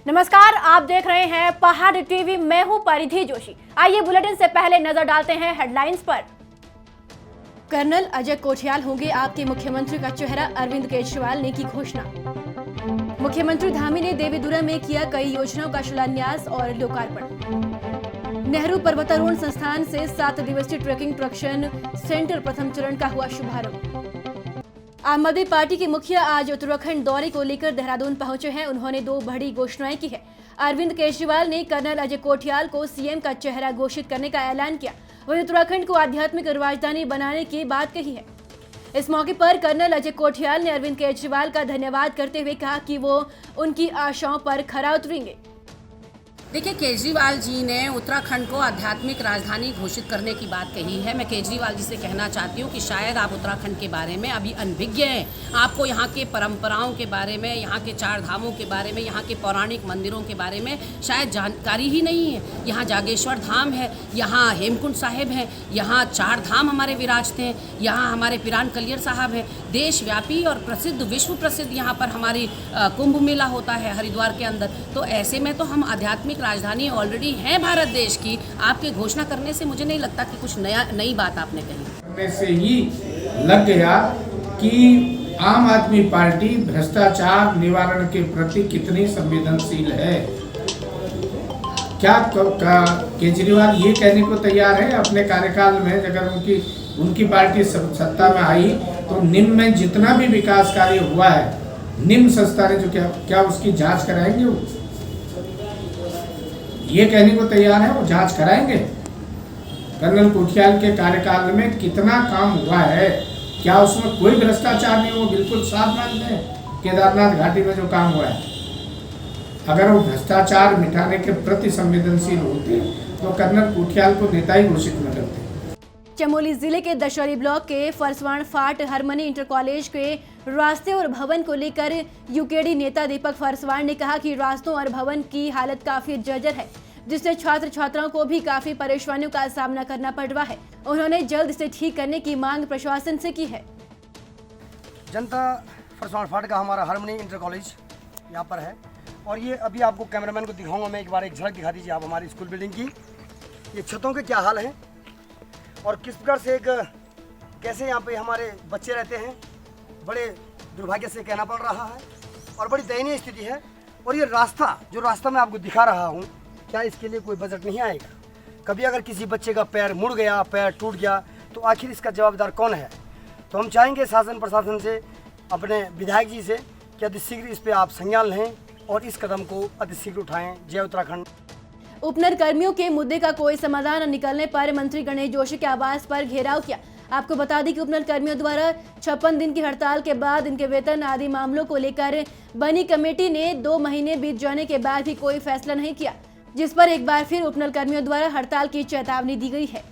नमस्कार, आप देख रहे हैं पहाड़ टीवी। मैं हूं परिधि जोशी। आइए बुलेटिन से पहले नजर डालते हैं हेडलाइंस पर। कर्नल अजय कोठियाल होंगे आपके मुख्यमंत्री का चेहरा, अरविंद केजरीवाल ने की घोषणा। मुख्यमंत्री धामी ने देवीदुरा में किया कई योजनाओं का शिलान्यास और लोकार्पण। नेहरू पर्वतारोहण संस्थान से 7 दिवसीय ट्रेकिंग प्रशिक्षण सेंटर प्रथम चरण का हुआ शुभारंभ। आम आदमी पार्टी के मुखिया आज उत्तराखंड दौरे को लेकर देहरादून पहुंचे हैं। उन्होंने 2 बड़ी घोषणाएं की है। अरविंद केजरीवाल ने कर्नल अजय कोठियाल को सीएम का चेहरा घोषित करने का ऐलान किया। वहीं उत्तराखंड को आध्यात्मिक राजधानी बनाने की बात कही है। इस मौके पर कर्नल अजय कोठियाल ने अरविंद केजरीवाल का धन्यवाद करते हुए कहा कि वो उनकी आशाओं पर खरा उतरेंगे। देखिए, केजरीवाल जी ने उत्तराखंड को आध्यात्मिक राजधानी घोषित करने की बात कही है। मैं केजरीवाल जी से कहना चाहती हूँ कि शायद आप उत्तराखंड के बारे में अभी अनभिज्ञ हैं। आपको यहाँ के परंपराओं के बारे में, यहाँ के 4 धामों के बारे में, यहाँ के पौराणिक मंदिरों के बारे में शायद जानकारी ही नहीं है। यहाँ जागेश्वर धाम है, यहाँ हेमकुंड साहिब है, यहाँ 4 धाम हमारे विराजते हैं, यहाँ हमारे पिरान कलियर साहब है। देशव्यापी और प्रसिद्ध, विश्व प्रसिद्ध यहाँ पर हमारी कुंभ मेला होता है हरिद्वार के अंदर। तो ऐसे में तो हम आध्यात्मिक राजधानी ऑलरेडी है भारत देश की। आपके घोषणा करने से मुझे नहीं लगता कि कुछ नई बात आपने कही। से ही लग गया कि आम आदमी पार्टी भ्रष्टाचार निवारण के प्रति कितनी संवेदनशील है। क्या केजरीवाल ये कहने को तैयार है अपने कार्यकाल में अगर उनकी पार्टी सत्ता में आई तो निम्न में जितना भी विकास कार्य हुआ है, निम्न संस्था ने जो क्या उसकी जांच कराएंगे? वो ये कहने को तैयार है वो जांच कराएंगे। कर्नल कोठियाल के कार्यकाल में कितना काम हुआ है, क्या उसमें कोई भ्रष्टाचार नहीं? वो बिल्कुल साफ मानते हैं केदारनाथ घाटी में जो काम हुआ है। अगर वो भ्रष्टाचार मिटाने के प्रति संवेदनशील होते तो कर्नल कोठियाल को नेता ही घोषित न करते। चमोली जिले के दशहरी ब्लॉक के फरसवान फाट हरमनी इंटर कॉलेज के रास्ते और भवन को लेकर यूकेडी नेता दीपक फरसवान ने कहा कि रास्तों और भवन की हालत काफी जर्जर है, जिससे छात्र छात्राओं को भी काफी परेशानियों का सामना करना पड़ रहा है। उन्होंने जल्द इसे ठीक करने की मांग प्रशासन से की है। जनता फरसवान फाट का हमारा हरमनी इंटर कॉलेज यहाँ पर है और ये अभी आपको कैमरामैन को दिखाऊंगा मैं, एक बार एक झलक दिखा दीजिए आप हमारी स्कूल बिल्डिंग की। ये छतों के क्या हाल है और किस प्रकार से कैसे यहाँ पे हमारे बच्चे रहते हैं, बड़े दुर्भाग्य से कहना पड़ रहा है और बड़ी दयनीय स्थिति है। और ये रास्ता मैं आपको दिखा रहा हूँ, क्या इसके लिए कोई बजट नहीं आएगा? कभी अगर किसी बच्चे का पैर मुड़ गया, पैर टूट गया तो आखिर इसका जवाबदार कौन है? तो हम चाहेंगे शासन प्रशासन से, अपने विधायक जी से कि अतिशीघ्र इस पर आप संज्ञान लें और इस कदम को अतिशीघ्र उठाएँ। जय उत्तराखंड। उपनर कर्मियों के मुद्दे का कोई समाधान न निकलने पर मंत्री गणेश जोशी के आवास पर घेराव किया। आपको बता दें कि उपनर कर्मियों द्वारा 56 दिन की हड़ताल के बाद इनके वेतन आदि मामलों को लेकर बनी कमेटी ने 2 महीने बीत जाने के बाद भी कोई फैसला नहीं किया, जिस पर एक बार फिर उपनर कर्मियों द्वारा हड़ताल की चेतावनी दी गई है।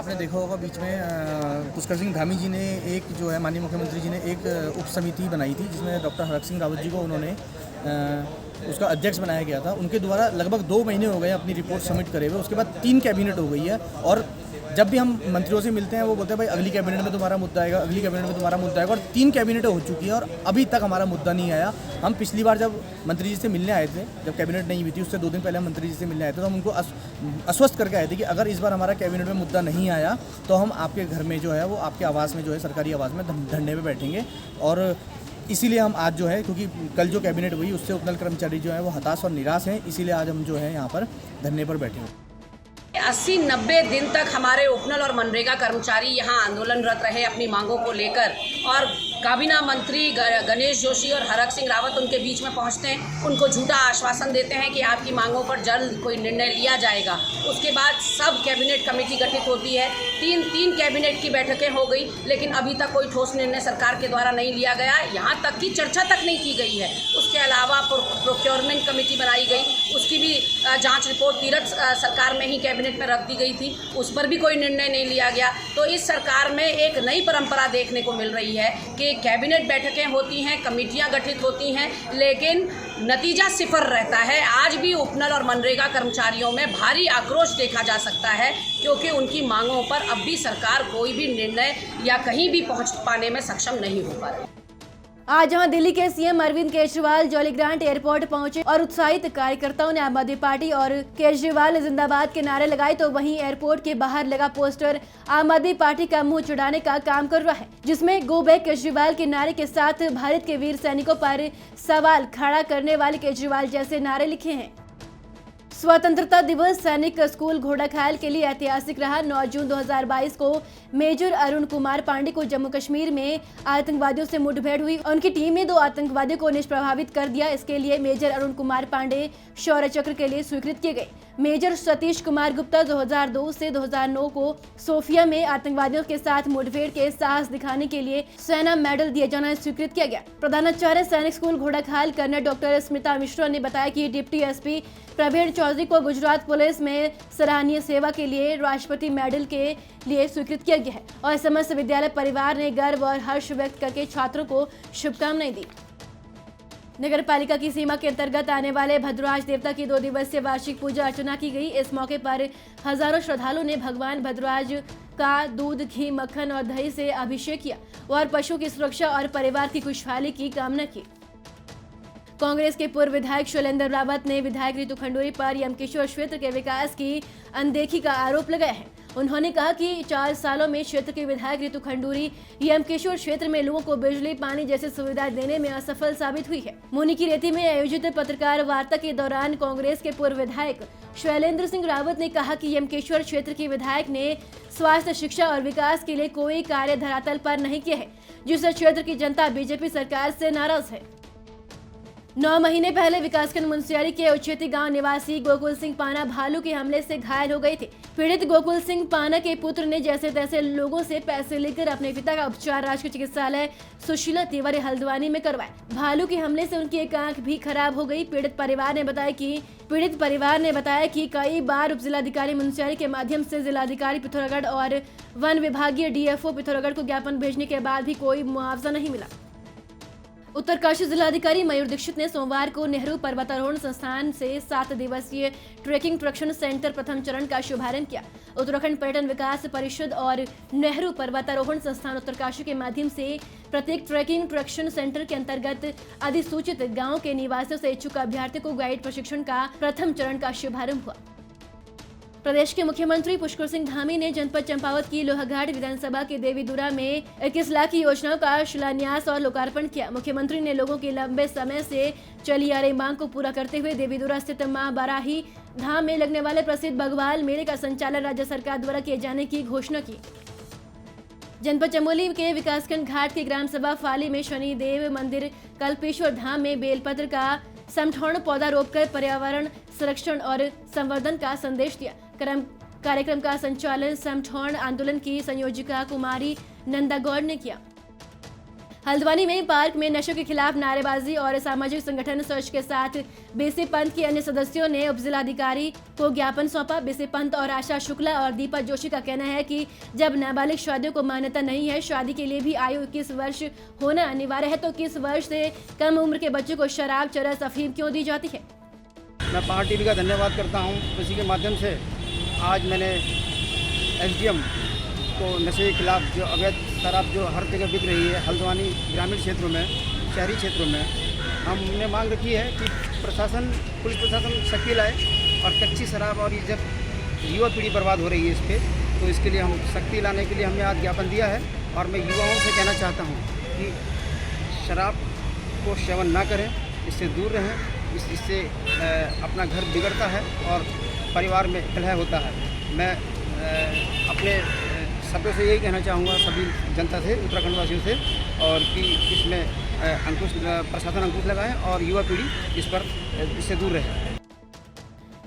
आपने देखा होगा बीच में पुष्कर सिंह धामी जी ने माननीय मुख्यमंत्री जी ने एक उप समिति बनाई थी, जिसमें डॉक्टर हरक सिंह रावत जी को उन्होंने उसका अध्यक्ष बनाया गया था। उनके द्वारा लगभग 2 महीने हो गए अपनी रिपोर्ट सबमिट करे हुए। उसके बाद 3 कैबिनेट हो गई है और जब भी हम मंत्रियों से मिलते हैं वो बोलते हैं भाई अगली कैबिनेट में तुम्हारा मुद्दा आएगा, अगली कैबिनेट में तुम्हारा मुद्दा आएगा। और 3 कैबिनेटें हो चुकी है और अभी तक हमारा मुद्दा नहीं आया। हम पिछली बार जब मंत्री जी से मिलने आए थे, जब कैबिनेट नहीं हुई थी, उससे 2 दिन पहले हम मंत्री जी से मिलने आए थे, तो हम उनको आश्वस्त करके आए थे कि अगर इस बार हमारा कैबिनेट में मुद्दा नहीं आया तो हम आपके घर में जो है वो आपके आवास में जो है सरकारी आवास में धरने पे बैठेंगे। और इसीलिए हम आज जो है, क्योंकि कल जो कैबिनेट हुई उससे उपनल कर्मचारी जो है वो हताश और निराश हैं, इसीलिए आज हम जो है यहाँ पर धरने पर बैठे हैं। 80-90 दिन तक हमारे उपनल और मनरेगा कर्मचारी यहाँ आंदोलनरत रहे अपनी मांगों को लेकर और काबीना मंत्री गणेश जोशी और हरक सिंह रावत उनके बीच में पहुँचते हैं, उनको झूठा आश्वासन देते हैं कि आपकी मांगों पर जल्द कोई निर्णय लिया जाएगा। उसके बाद सब कैबिनेट कमेटी गठित होती है, तीन कैबिनेट की बैठकें हो गई, लेकिन अभी तक कोई ठोस निर्णय सरकार के द्वारा नहीं लिया गया। यहाँ तक की चर्चा तक नहीं की गई है। उसके अलावा प्रोक्योरमेंट कमेटी बनाई गई, उसकी भी जाँच रिपोर्ट तीरथ सरकार में ही कैबिनेट में रख दी गई थी, उस पर भी कोई निर्णय नहीं लिया गया। तो इस सरकार में एक नई परंपरा देखने को मिल रही है कि कैबिनेट बैठकें होती हैं, कमेटियां गठित होती हैं, लेकिन नतीजा सिफर रहता है। आज भी उपनल और मनरेगा कर्मचारियों में भारी आक्रोश देखा जा सकता है, क्योंकि उनकी मांगों पर अब भी सरकार कोई भी निर्णय या कहीं भी पहुंच पाने में सक्षम नहीं हो पा रही। आज जहां दिल्ली के सीएम अरविंद केजरीवाल जॉली ग्रांट एयरपोर्ट पहुंचे और उत्साहित कार्यकर्ताओं ने आम आदमी पार्टी और केजरीवाल जिंदाबाद के नारे लगाए, तो वहीं एयरपोर्ट के बाहर लगा पोस्टर आम आदमी पार्टी का मुंह चुड़ाने का काम कर रहा है, जिसमें गो बैक केजरीवाल के नारे के साथ भारत के वीर सैनिकों पर सवाल खड़ा करने वाले केजरीवाल जैसे नारे लिखे हैं। स्वतंत्रता दिवस सैनिक स्कूल घोड़ाखाल के लिए ऐतिहासिक रहा। 9 जून 2022 को मेजर अरुण कुमार पांडे को जम्मू कश्मीर में आतंकवादियों से मुठभेड़ हुई। उनकी टीम ने 2 आतंकवादियों को निष्प्रभावित कर दिया। इसके लिए मेजर अरुण कुमार पांडे शौर्य चक्र के लिए स्वीकृत किए गए। मेजर सतीश कुमार गुप्ता 2002 से 2009 को सोफिया में आतंकवादियों के साथ मुठभेड़ के साहस दिखाने के लिए सेना मेडल दिए जाना स्वीकृत किया गया। प्रधानाचार्य Sainik school Ghorakhal colonel doctor Smita Mishra ने बताया कि डिप्टी एसपी प्रवीण चौधरी को गुजरात पुलिस में सराहनीय सेवा के लिए राष्ट्रपति मेडल के लिए स्वीकृत किया गया है और समस्त विद्यालय परिवार ने गर्व और हर्ष व्यक्त करके छात्रों को शुभकामनाएं दी। नगर पालिका की सीमा के अंतर्गत आने वाले भद्रराज देवता की 2 दिवसीय वार्षिक पूजा अर्चना की गई। इस मौके पर हजारों श्रद्धालुओं ने भगवान भद्रराज का दूध, घी, मक्खन और दही से अभिषेक किया और पशुओं की सुरक्षा और परिवार की खुशहाली की कामना की। कांग्रेस के पूर्व विधायक शैलेंद्र रावत ने विधायक रितु खंडूरी पर यमकेश्वर क्षेत्र के विकास की अनदेखी का आरोप लगाया है। उन्होंने कहा कि 4 सालों में क्षेत्र के विधायक रितु खंडूरी यमकेश्वर क्षेत्र में लोगों को बिजली, पानी जैसी सुविधाएं देने में असफल साबित हुई है। मुनि की रेती में आयोजित पत्रकार वार्ता के दौरान कांग्रेस के पूर्व विधायक शैलेंद्र सिंह रावत ने कहा कि यमकेश्वर क्षेत्र के विधायक ने स्वास्थ्य, शिक्षा और विकास के लिए कोई कार्य धरातल पर नहीं किया है, जिससे क्षेत्र की जनता बीजेपी सरकार से नाराज है। 9 महीने पहले विकासखंड मुंशियारी के उच्चेती गांव निवासी गोकुल सिंह पाना भालू के हमले से घायल हो गए थे। पीड़ित गोकुल सिंह पाना के पुत्र ने जैसे तैसे लोगों से पैसे लेकर अपने पिता का उपचार राजकीय चिकित्सालय सुशीला तिवारी हल्द्वानी में करवाए। भालू के हमले से उनकी एक आंख भी खराब हो गई। पीड़ित परिवार ने बताया कि कई बार उप जिलाधिकारी मुंशियारी के माध्यम से जिलाधिकारी पिथौरागढ़ और वन विभागीय डीएफओ पिथौरागढ़ को ज्ञापन भेजने के बाद भी कोई मुआवजा नहीं मिला। उत्तरकाशी जिलाधिकारी मयूर दीक्षित ने सोमवार को नेहरू पर्वतारोहण संस्थान से 7 दिवसीय ट्रेकिंग ट्रैक्शन सेंटर प्रथम चरण का शुभारंभ किया। उत्तराखंड पर्यटन विकास परिषद और नेहरू पर्वतारोहण संस्थान उत्तरकाशी के माध्यम से प्रत्येक ट्रेकिंग ट्रैक्शन सेंटर के अंतर्गत अधिसूचित गाँव के निवासियों से इच्छुक अभ्यर्थी को गाइड प्रशिक्षण का प्रथम चरण का शुभारंभ हुआ। प्रदेश के मुख्यमंत्री पुष्कर सिंह धामी ने जनपद चंपावत की लोहाघाट विधानसभा के देवीदुरा में 21 लाख की योजनाओं का शिलान्यास और लोकार्पण किया। मुख्यमंत्री ने लोगों की लंबे समय से चली आ रही मांग को पूरा करते हुए देवीदुरा स्थित मां बाराही धाम में लगने वाले प्रसिद्ध बघवाल मेले का संचालन राज्य सरकार द्वारा किए जाने की घोषणा की। जनपद चमोली के विकासखंड घाट की ग्राम सभा फाली में शनिदेव मंदिर कल्पेश्वर धाम में बेलपत्र का समठौण पौधा रोपकर पर्यावरण संरक्षण और संवर्धन का संदेश दिया। कार्यक्रम का संचालन समठौण आंदोलन की संयोजिका कुमारी नंदा गौड़ ने किया। हल्द्वानी में पार्क में नशे के खिलाफ नारेबाजी और सामाजिक संगठन सर्च के साथ बीसी पंत के अन्य सदस्यों ने उप जिलाधिकारी को ज्ञापन सौंपा। बीसी पंत और आशा शुक्ला और दीपा जोशी का कहना है कि जब नाबालिग शादियों को मान्यता नहीं है, शादी के लिए भी आयु 21 वर्ष होना अनिवार्य है, तो 21 वर्ष से कम उम्र के बच्चों को शराब, चरस, अफीम क्यों दी जाती है। मैं पहाड़ टीवी का धन्यवाद करता हूँ। इसी के माध्यम से आज मैंने एसडीएम को नशे के खिलाफ जो अवैध शराब जो हर जगह बिक रही है हल्द्वानी ग्रामीण क्षेत्रों में, शहरी क्षेत्रों में, हमने मांग रखी है कि पुलिस प्रशासन सख्ती लाए और कच्ची शराब और ये जब युवा पीढ़ी बर्बाद हो रही है इस पर, तो इसके लिए हम सख्ती लाने के लिए हमने आज ज्ञापन दिया है। और मैं युवाओं से कहना चाहता हूँ कि शराब को सेवन ना करें, इससे दूर रहें। इससे अपना घर बिगड़ता है और परिवार में कलह होता है। मैं अपने सबों से यही कहना चाहूँगा, सभी जनता से, उत्तराखंड वासियों से, और कि इसमें प्रशासन अंकुश लगाए और युवा पीढ़ी इससे दूर रहे।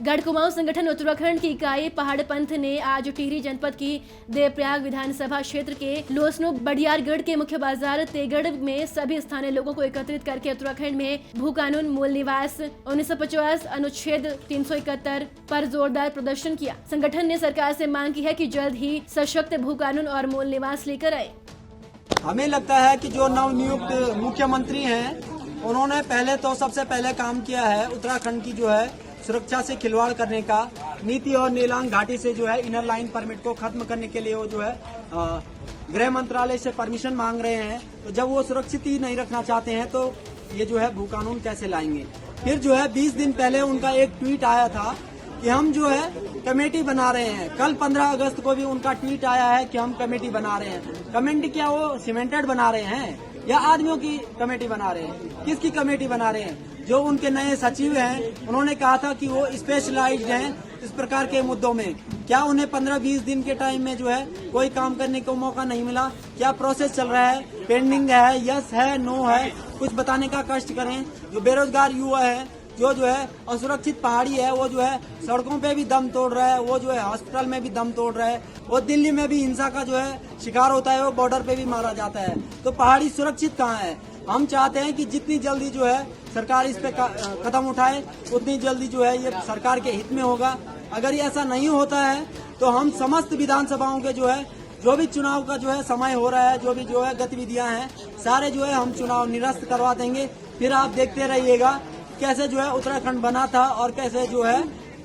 गढ़ कुमाऊं संगठन उत्तराखंड की इकाई पहाड़ पंथ ने आज टिहरी जनपद की देवप्रयाग विधानसभा क्षेत्र के लोसनो बडियारगढ़ के मुख्य बाजार तेगढ़ में सभी स्थानीय लोगों को एकत्रित करके उत्तराखंड में भू कानून, मूल निवास 1950 अनुच्छेद 371 पर जोरदार प्रदर्शन किया। संगठन ने सरकार से मांग की है कि जल्द ही सशक्त भू कानून और मूल निवास लेकर आए। हमें लगता है कि जो नवनियुक्त मुख्यमंत्री हैं, उन्होंने सबसे पहले काम किया है उत्तराखंड की जो है सुरक्षा से खिलवाड़ करने का। नीति और नीलांग घाटी से जो है इनर लाइन परमिट को खत्म करने के लिए वो जो है गृह मंत्रालय से परमिशन मांग रहे हैं, तो जब वो सुरक्षित ही नहीं रखना चाहते हैं तो ये जो है भू कानून कैसे लाएंगे। फिर जो है 20 दिन पहले उनका एक ट्वीट आया था कि हम जो है कमेटी बना रहे हैं। कल 15 अगस्त को भी उनका ट्वीट आया है कि हम कमेटी बना रहे हैं। कमेटी क्या वो सीमेंटेड बना रहे हैं या आदमियों की कमेटी बना रहे हैं? किसकी कमेटी बना रहे हैं? जो उनके नए सचिव हैं उन्होंने कहा था कि वो स्पेशलाइज्ड हैं इस प्रकार के मुद्दों में। क्या उन्हें 15-20 दिन के टाइम में जो है कोई काम करने को मौका नहीं मिला? क्या प्रोसेस चल रहा है, पेंडिंग है, यस है, नो है? कुछ बताने का कष्ट करें। जो बेरोजगार युवा है, जो है असुरक्षित पहाड़ी है, वो जो है सड़कों पे भी दम तोड़ रहा है, वो जो है हॉस्पिटल में भी दम तोड़ रहा है, वो दिल्ली में भी हिंसा का जो है शिकार होता है, वो बॉर्डर पे भी मारा जाता है। तो पहाड़ी सुरक्षित कहाँ है? हम चाहते हैं कि जितनी जल्दी जो है सरकार इस पे कदम उठाए उतनी जल्दी जो है ये सरकार के हित में होगा। अगर ये ऐसा नहीं होता है तो हम समस्त विधानसभाओं के जो है जो भी चुनाव का जो है समय हो रहा है, जो भी जो है गतिविधियां हैं, सारे जो है हम चुनाव निरस्त करवा देंगे। फिर आप देखते रहिएगा कैसे जो है उत्तराखंड बना था और कैसे जो है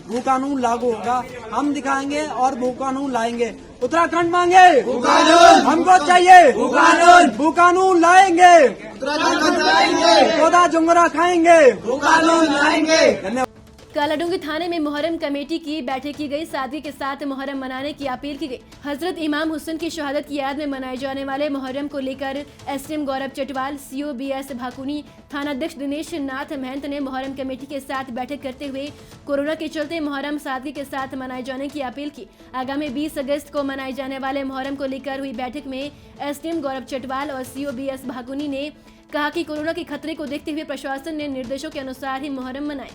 भू कानून लागू होगा। हम दिखाएंगे और भू कानून लाएंगे। उत्तराखंड मांगे भू कानून, हमको चाहिए भू कानून, भू कानून लाएंगे, उत्तराखंड लाएंगे, पौधा जुंगरा खाएंगे, भू कानून लाएंगे। धन्यवाद। कालाडूंगी थाने में मुहर्रम कमेटी की बैठक की गई। सादगी के साथ मुहर्रम मनाने की अपील की गई। हजरत इमाम हुसैन की शहादत की याद में मनाए जाने वाले मुहर्रम को लेकर एसडीएम गौरव चटवाल, सीओ बीएस भाकुनी, थानाध्यक्ष दिनेश नाथ महंत ने मुहर्रम कमेटी के साथ बैठक करते हुए कोरोना के चलते मुहर्रम सादगी के साथ मनाए जाने की अपील की। आगामी 20 अगस्त को मनाए जाने वाले मुहर्रम को लेकर हुई बैठक में एसडीएम गौरव चटवाल और सीओ बीएस भाकुनी ने कहा कि कोरोना के खतरे को देखते हुए प्रशासन ने निर्देशों के अनुसार ही मुहर्रम मनाए।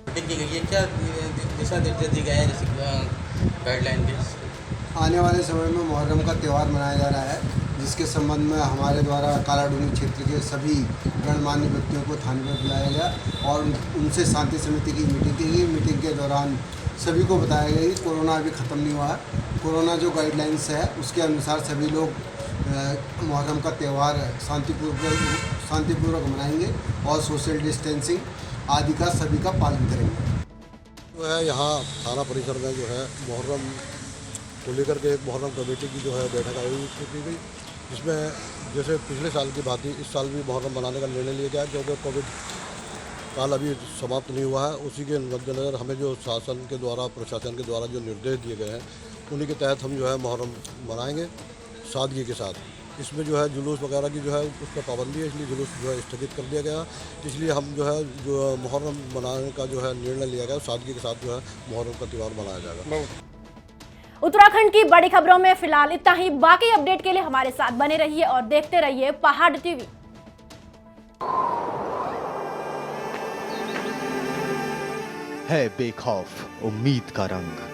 की गई है, क्या दिशा निर्देश दिए गए हैं जैसे गाइडलाइन के? आने वाले समय में मुहर्रम का त्यौहार मनाया जा रहा है, जिसके संबंध में हमारे द्वारा कालाडूंगी क्षेत्र के सभी गणमान्य व्यक्तियों को थाने में बुलाया गया और उनसे शांति समिति की मीटिंग की गई। मीटिंग के दौरान सभी को बताया गया कि कोरोना अभी ख़त्म नहीं हुआ है। कोरोना जो गाइडलाइंस है उसके अनुसार सभी लोग मुहर्रम का त्यौहार शांतिपूर्वक मनाएंगे और सोशल डिस्टेंसिंग आदि का सभी का पालन करेंगे। जो है यहाँ थाना परिसर में जो है मुहर्रम को लेकर के एक मुहर्रम कमेटी की जो है बैठक आयोजित की गई, जिसमें जैसे पिछले साल की बात ही इस साल भी मुहर्रम मनाने का निर्णय लिया गया, क्योंकि कोविड काल अभी समाप्त नहीं हुआ है। उसी के मद्देनज़र हमें जो शासन के द्वारा, प्रशासन के द्वारा जो निर्देश दिए गए हैं उन्हीं के तहत हम जो है मुहर्रम मनाएंगे सादगी के साथ। इसमें जो है जुलूस वगैरह की जो है उस पर पाबंदी है, इसलिए जुलूस जो है स्थगित कर दिया गया। इसलिए हम जो है जो मुहर्रम मनाने का जो है निर्णय लिया गया, सादगी के साथ जो है मुहर्रम का त्यौहार मनाया जाएगा। उत्तराखंड की बड़ी खबरों में फिलहाल इतना ही। बाकी अपडेट के लिए हमारे साथ बने रहिए और देखते रहिए पहाड़ टीवी। है बेखौफ उम्मीद का रंग,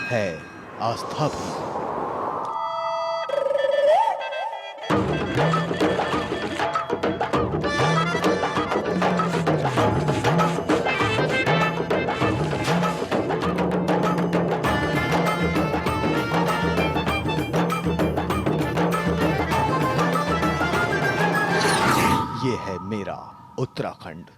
है आस्था भी। ये है मेरा उत्तराखंड।